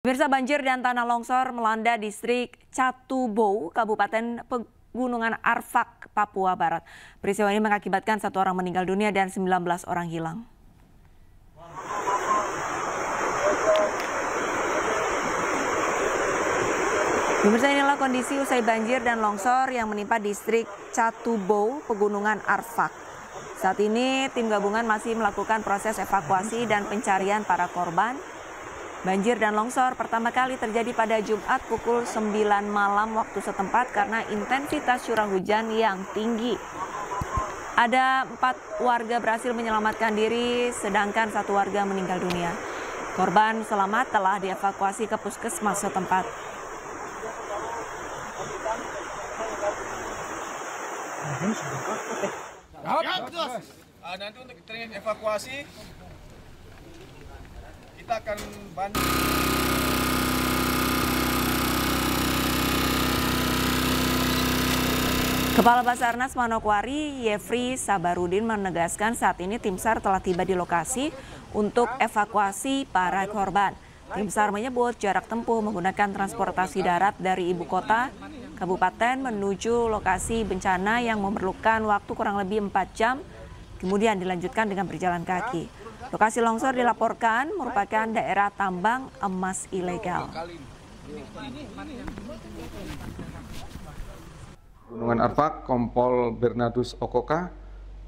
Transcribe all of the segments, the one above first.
Pemirsa, banjir dan tanah longsor melanda distrik Catubo, Kabupaten Pegunungan Arfak, Papua Barat. Peristiwa ini mengakibatkan 1 orang meninggal dunia dan 19 orang hilang. Pemirsa, inilah kondisi usai banjir dan longsor yang menimpa distrik Catubo, Pegunungan Arfak. Saat ini tim gabungan masih melakukan proses evakuasi dan pencarian para korban. Banjir dan longsor pertama kali terjadi pada Jumat pukul 9 malam waktu setempat karena intensitas curah hujan yang tinggi. Ada 4 warga berhasil menyelamatkan diri, sedangkan 1 warga meninggal dunia. Korban selamat telah dievakuasi ke puskesmas setempat. Nanti untuk training evakuasi kita akan bantu. Kepala Basarnas Manokwari, Yefri Sabarudin menegaskan saat ini tim SAR telah tiba di lokasi untuk evakuasi para korban. Tim SAR menyebut jarak tempuh menggunakan transportasi darat dari ibu kota kabupaten menuju lokasi bencana yang memerlukan waktu kurang lebih 4 jam, kemudian dilanjutkan dengan berjalan kaki. Lokasi longsor dilaporkan merupakan daerah tambang emas ilegal. Pegunungan Arfak, Kompol Bernardus Okoka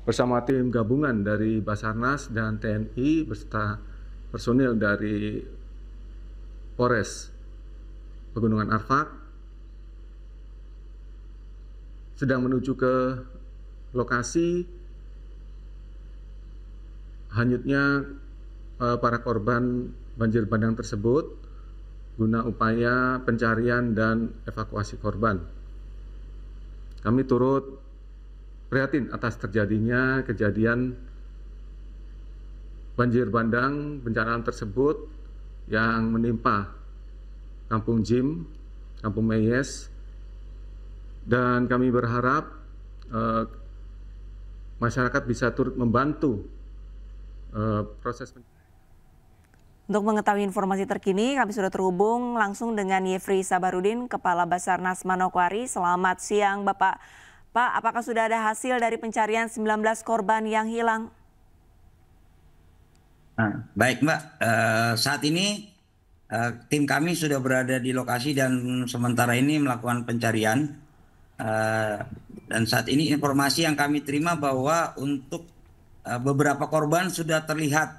bersama tim gabungan dari Basarnas dan TNI beserta personil dari Polres Pegunungan Arfak sedang menuju ke lokasi hanyutnya para korban banjir bandang tersebut guna upaya pencarian dan evakuasi korban. Kami turut prihatin atas terjadinya kejadian banjir bandang bencana tersebut yang menimpa Kampung Jim, Kampung Meyes, dan kami berharap masyarakat bisa turut membantu proses. Untuk mengetahui informasi terkini, kami sudah terhubung langsung dengan Yefri Sabarudin, Kepala Basarnas Manokwari. Selamat siang, Bapak. Pak, apakah sudah ada hasil dari pencarian 19 korban yang hilang? Baik, Mbak. Saat ini tim kami sudah berada di lokasi dan sementara ini melakukan pencarian. Dan saat ini informasi yang kami terima bahwa untuk beberapa korban sudah terlihat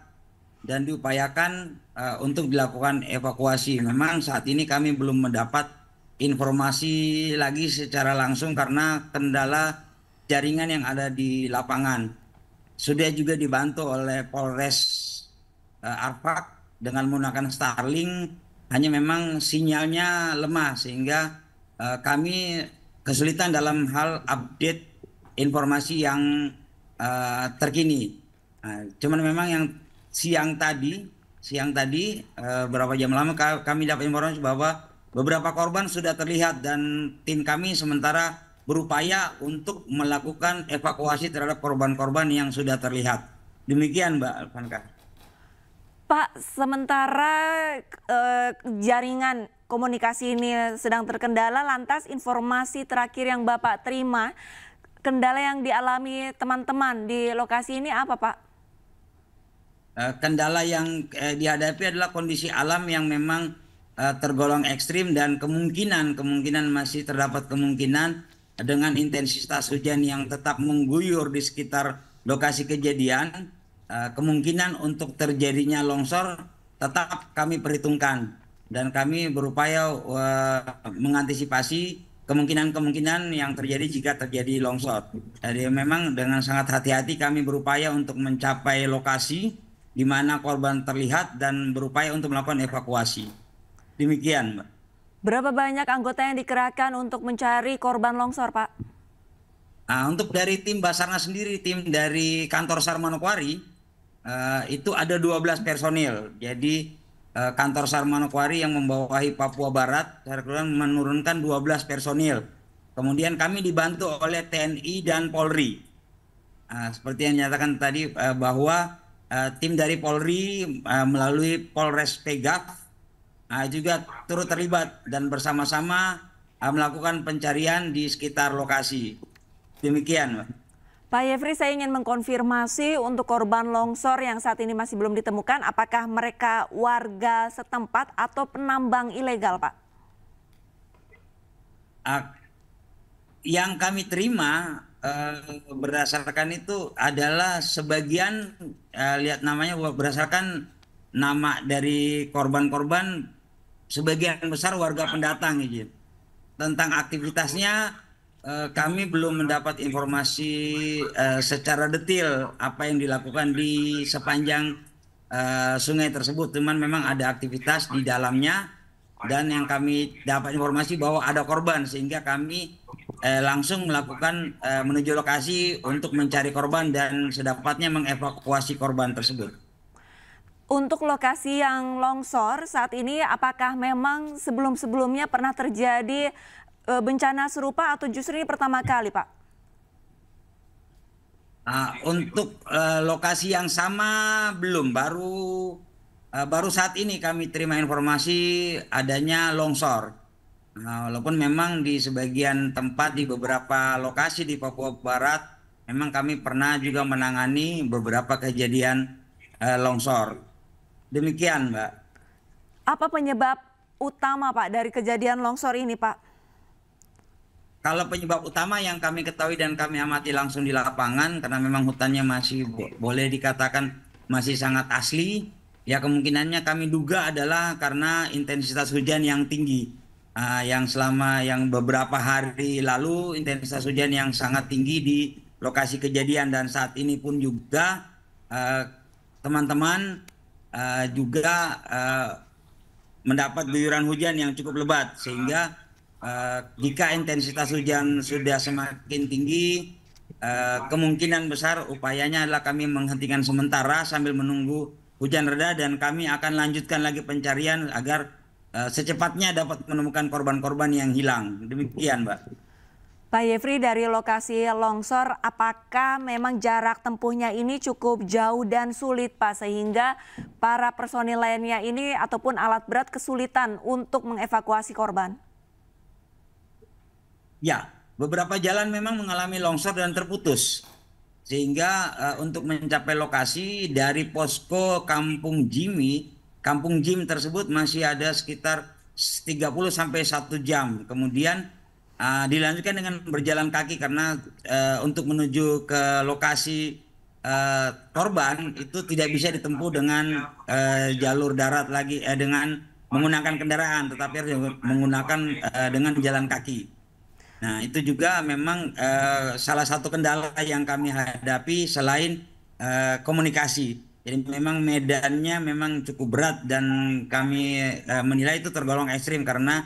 dan diupayakan untuk dilakukan evakuasi. Memang saat ini kami belum mendapat informasi lagi secara langsung karena kendala jaringan yang ada di lapangan. Sudah juga dibantu oleh Polres Arfak dengan menggunakan Starlink, hanya memang sinyalnya lemah sehingga kami kesulitan dalam hal update informasi yang terkini. Cuman memang yang siang tadi beberapa jam lama kami dapat informasi bahwa beberapa korban sudah terlihat dan tim kami sementara berupaya untuk melakukan evakuasi terhadap korban-korban yang sudah terlihat. Demikian, Mbak Alfanka. Pak, sementara jaringan komunikasi ini sedang terkendala, lantas informasi terakhir yang Bapak terima, kendala yang dialami teman-teman di lokasi ini apa, Pak? Kendala yang dihadapi adalah kondisi alam yang memang tergolong ekstrim dan kemungkinan masih terdapat kemungkinan dengan intensitas hujan yang tetap mengguyur di sekitar lokasi kejadian, kemungkinan untuk terjadinya longsor tetap kami perhitungkan dan kami berupaya mengantisipasi kemungkinan yang terjadi jika terjadi longsor. Jadi memang dengan sangat hati-hati kami berupaya untuk mencapai lokasi di mana korban terlihat dan berupaya untuk melakukan evakuasi. Demikian, Mbak. Berapa banyak anggota yang dikerahkan untuk mencari korban longsor, Pak? Untuk dari tim Basarnas sendiri, tim dari kantor SAR Manokwari, itu ada 12 personil. Jadi kantor SAR Manokwari yang membawahi Papua Barat menurunkan 12 personil. Kemudian kami dibantu oleh TNI dan Polri. Seperti yang dinyatakan tadi bahwa tim dari Polri melalui Polres Pegaf juga turut terlibat dan bersama-sama melakukan pencarian di sekitar lokasi. Demikian, Mbak. Pak Yefri, saya ingin mengkonfirmasi untuk korban longsor yang saat ini masih belum ditemukan, apakah mereka warga setempat atau penambang ilegal, Pak? Yang kami terima berdasarkan itu adalah sebagian lihat namanya berdasarkan nama dari korban-korban, sebagian besar warga pendatang gitu. Tentang aktivitasnya kami belum mendapat informasi secara detail apa yang dilakukan di sepanjang sungai tersebut. Cuman memang ada aktivitas di dalamnya dan yang kami dapat informasi bahwa ada korban sehingga kami langsung melakukan menuju lokasi untuk mencari korban dan sedapatnya mengevakuasi korban tersebut. Untuk lokasi yang longsor saat ini, apakah memang sebelum-sebelumnya pernah terjadi bencana serupa atau justru ini pertama kali, Pak? Untuk lokasi yang sama belum, baru saat ini kami terima informasi adanya longsor. Walaupun memang di sebagian tempat di beberapa lokasi di Papua Barat memang kami pernah juga menangani beberapa kejadian longsor. Demikian, Mbak. Apa penyebab utama, Pak, dari kejadian longsor ini, Pak? Kalau penyebab utama yang kami ketahui dan kami amati langsung di lapangan, karena memang hutannya masih boleh dikatakan masih sangat asli, ya kemungkinannya kami duga adalah karena intensitas hujan yang tinggi. Yang beberapa hari lalu intensitas hujan yang sangat tinggi di lokasi kejadian dan saat ini pun juga teman-teman juga mendapat guyuran hujan yang cukup lebat sehingga jika intensitas hujan sudah semakin tinggi kemungkinan besar upayanya adalah kami menghentikan sementara sambil menunggu hujan reda dan kami akan lanjutkan lagi pencarian agar secepatnya dapat menemukan korban-korban yang hilang. Demikian, Mbak. Pak Yefri, dari lokasi longsor, apakah memang jarak tempuhnya ini cukup jauh dan sulit, Pak, sehingga para personil lainnya ini ataupun alat berat kesulitan untuk mengevakuasi korban? Ya, beberapa jalan memang mengalami longsor dan terputus. Sehingga untuk mencapai lokasi dari posko Kampung Jim tersebut masih ada sekitar 30 sampai 1 jam. Kemudian dilanjutkan dengan berjalan kaki karena untuk menuju ke lokasi korban itu tidak bisa ditempuh dengan jalur darat lagi dengan menggunakan kendaraan, tetapi harus menggunakan dengan jalan kaki. Nah, itu juga memang salah satu kendala yang kami hadapi selain komunikasi. Jadi memang medannya memang cukup berat dan kami menilai itu tergolong ekstrim karena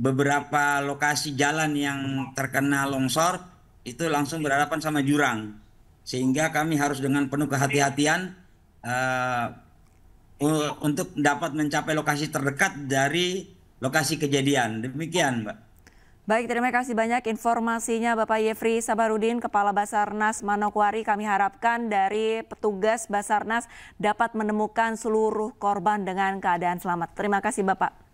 beberapa lokasi jalan yang terkena longsor itu langsung berhadapan sama jurang. Sehingga kami harus dengan penuh kehati-hatian untuk dapat mencapai lokasi terdekat dari lokasi kejadian. Demikian, Mbak. Baik, terima kasih banyak informasinya Bapak Yefri Sabarudin, Kepala Basarnas Manokwari. Kami harapkan dari petugas Basarnas dapat menemukan seluruh korban dengan keadaan selamat. Terima kasih Bapak.